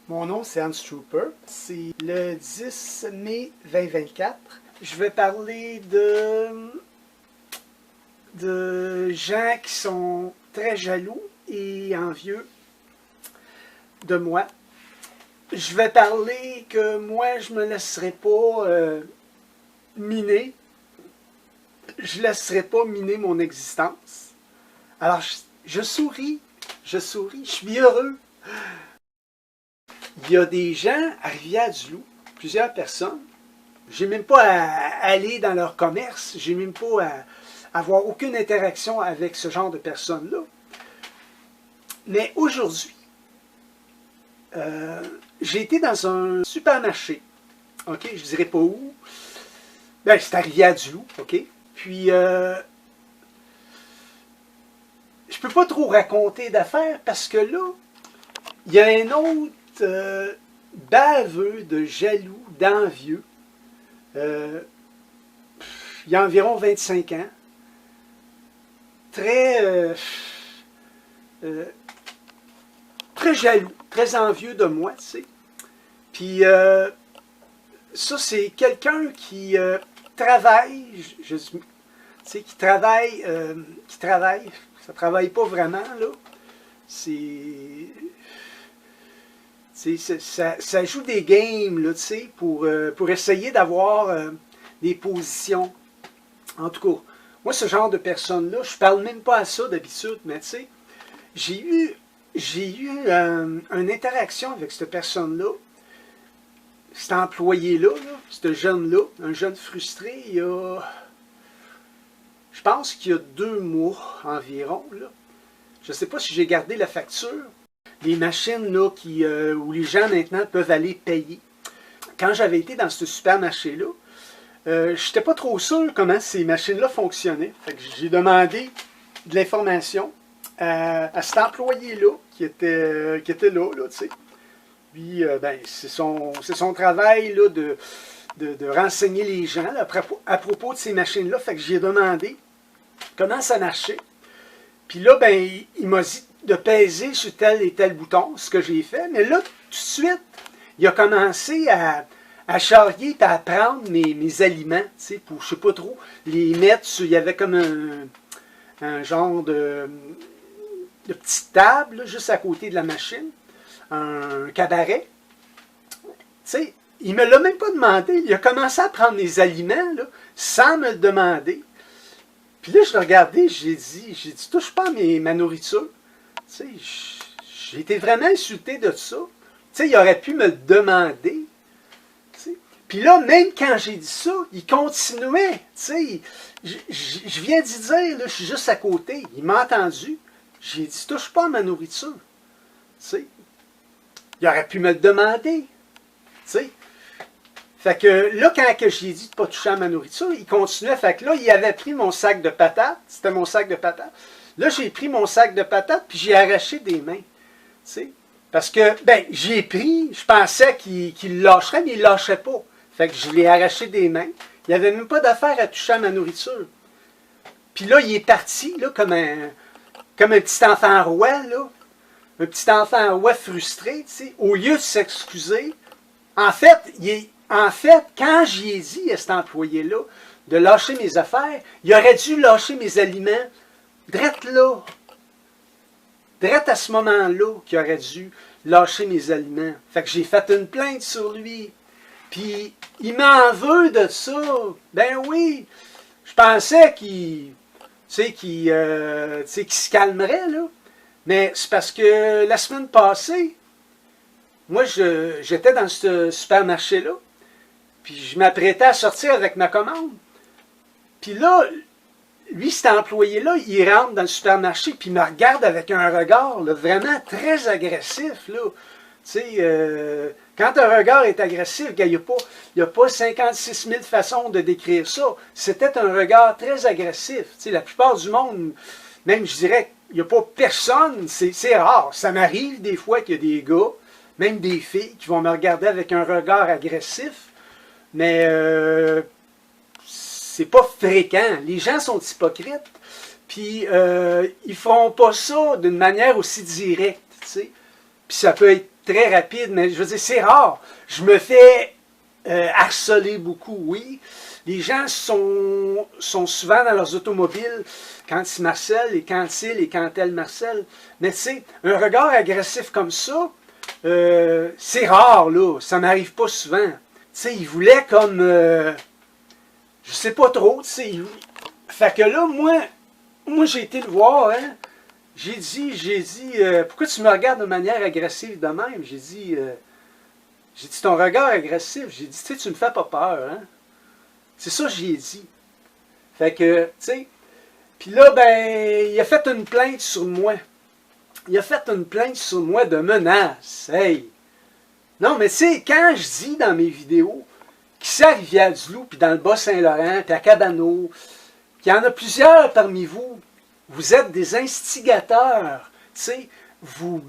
Mon nom, c'est Hans Trooper. C'est le 10 mai 2024. Je vais parler de gens qui sont très jaloux et envieux de moi. Je vais parler que moi, je ne me laisserai pas miner. Je ne laisserai pas miner mon existence. Alors, je souris, je suis heureux. Il y a des gens à Rivière-du-Loup, plusieurs personnes. Je n'ai même pas à aller dans leur commerce, je n'ai même pas à avoir aucune interaction avec ce genre de personnes-là. Mais aujourd'hui, j'ai été dans un supermarché. OK, je ne dirais pas où. Ben, c'est à Rivière-du-Loup, OK? Puis, je ne peux pas trop raconter d'affaires parce que là, il y a un autre baveux, de jaloux, d'envieux. Il y a environ 25 ans. Très jaloux, très envieux de moi, tu sais. Puis, ça, c'est quelqu'un qui travaille, tu sais, qui travaille, ça travaille pas vraiment, là. Ça joue des games, là, tu sais, pour essayer d'avoir des positions. En tout cas, moi, ce genre de personne-là, je parle même pas à ça d'habitude, mais tu sais, j'ai eu une interaction avec cette personne-là, cet employé-là, ce jeune-là, un jeune frustré, il y a, je pense qu'il y a 2 mois environ, là. Je ne sais pas si j'ai gardé la facture. Les machines là, où les gens maintenant peuvent aller payer. Quand j'avais été dans ce supermarché-là, je n'étais pas trop sûr comment ces machines-là fonctionnaient. Fait que j'ai demandé de l'information à cet employé-là qui était là, tu sais. Puis, ben, c'est son travail là, de renseigner les gens là, à propos de ces machines-là. Fait que j'ai demandé comment ça marchait. Puis là, ben, il m'a dit de peser sur tel et tel bouton, ce que j'ai fait. Mais là, tout de suite, il a commencé à charrier et à prendre mes aliments, tu sais, pour, je sais pas trop, les mettre sur, il y avait comme un genre de petite table, là, juste à côté de la machine, un cabaret. Tu sais, il me l'a même pas demandé. Il a commencé à prendre mes aliments, là, sans me le demander. Puis là, je l'ai regardé, j'ai dit, touche pas à ma nourriture. Tu sais, j'ai été vraiment insulté de ça. Tu sais, il aurait pu me le demander. Tu sais. Puis là, même quand j'ai dit ça, il continuait. Tu sais, je viens d'y dire, là, je suis juste à côté. Il m'a entendu. J'ai dit, touche pas à ma nourriture. Tu sais, il aurait pu me le demander. Tu sais. Fait que là, quand j'ai dit de ne pas toucher à ma nourriture, il continuait. Fait que là, il avait pris mon sac de patates. C'était mon sac de patates. Là, j'ai pris mon sac de patates, puis j'ai arraché des mains. Tu sais? Parce que, ben, j'ai pris, je pensais qu'il le lâcherait, mais il ne le lâchait pas. Fait que je l'ai arraché des mains. Il n'y avait même pas d'affaire à toucher à ma nourriture. Puis là, il est parti, là, comme un petit enfant roi, là. Un petit enfant roi frustré, tu sais. Au lieu de s'excuser, en fait, quand j'y ai dit à cet employé-là de lâcher mes affaires, il aurait dû lâcher mes aliments drette là. Drette à ce moment-là qu'il aurait dû lâcher mes aliments. Fait que j'ai fait une plainte sur lui. Puis, il m'en veut de ça. Ben oui. Je pensais qu'il se calmerait, là. Mais c'est parce que la semaine passée, moi, j'étais dans ce supermarché-là. Puis je m'apprêtais à sortir avec ma commande. Puis là, lui, cet employé-là, il rentre dans le supermarché, puis il me regarde avec un regard là, vraiment très agressif. Là. Tu sais, quand un regard est agressif, il n'y a pas 56 000 façons de décrire ça. C'était un regard très agressif. Tu sais, la plupart du monde, même je dirais, il n'y a pas personne, c'est rare. Ça m'arrive des fois qu'il y a des gars, même des filles, qui vont me regarder avec un regard agressif. Mais c'est pas fréquent. Les gens sont hypocrites. Puis ils font pas ça d'une manière aussi directe. Tu sais. Puis ça peut être très rapide, mais je veux dire, c'est rare. Je me fais harceler beaucoup, oui. Les gens sont souvent dans leurs automobiles quand ils marcellent et quand ils et quand elles marcellent. Mais tu sais, un regard agressif comme ça, c'est rare, là. Ça m'arrive pas souvent. Tu sais, ils voulaient comme... je sais pas trop, tu sais. Fait que là, moi j'ai été le voir, hein. J'ai dit, pourquoi tu me regardes de manière agressive de même? J'ai dit, ton regard agressif. J'ai dit, tu sais, tu me fais pas peur, hein. C'est ça que j'ai dit. Fait que, tu sais, puis là, ben, il a fait une plainte sur moi. Il a fait une plainte sur moi de menaces. Hey! Non, mais tu sais, quand je dis dans mes vidéos qu'ici à Rivière-du-Loup, puis dans le Bas-Saint-Laurent, puis à Cabano, qu'il y en a plusieurs parmi vous, vous êtes des instigateurs, tu sais, vous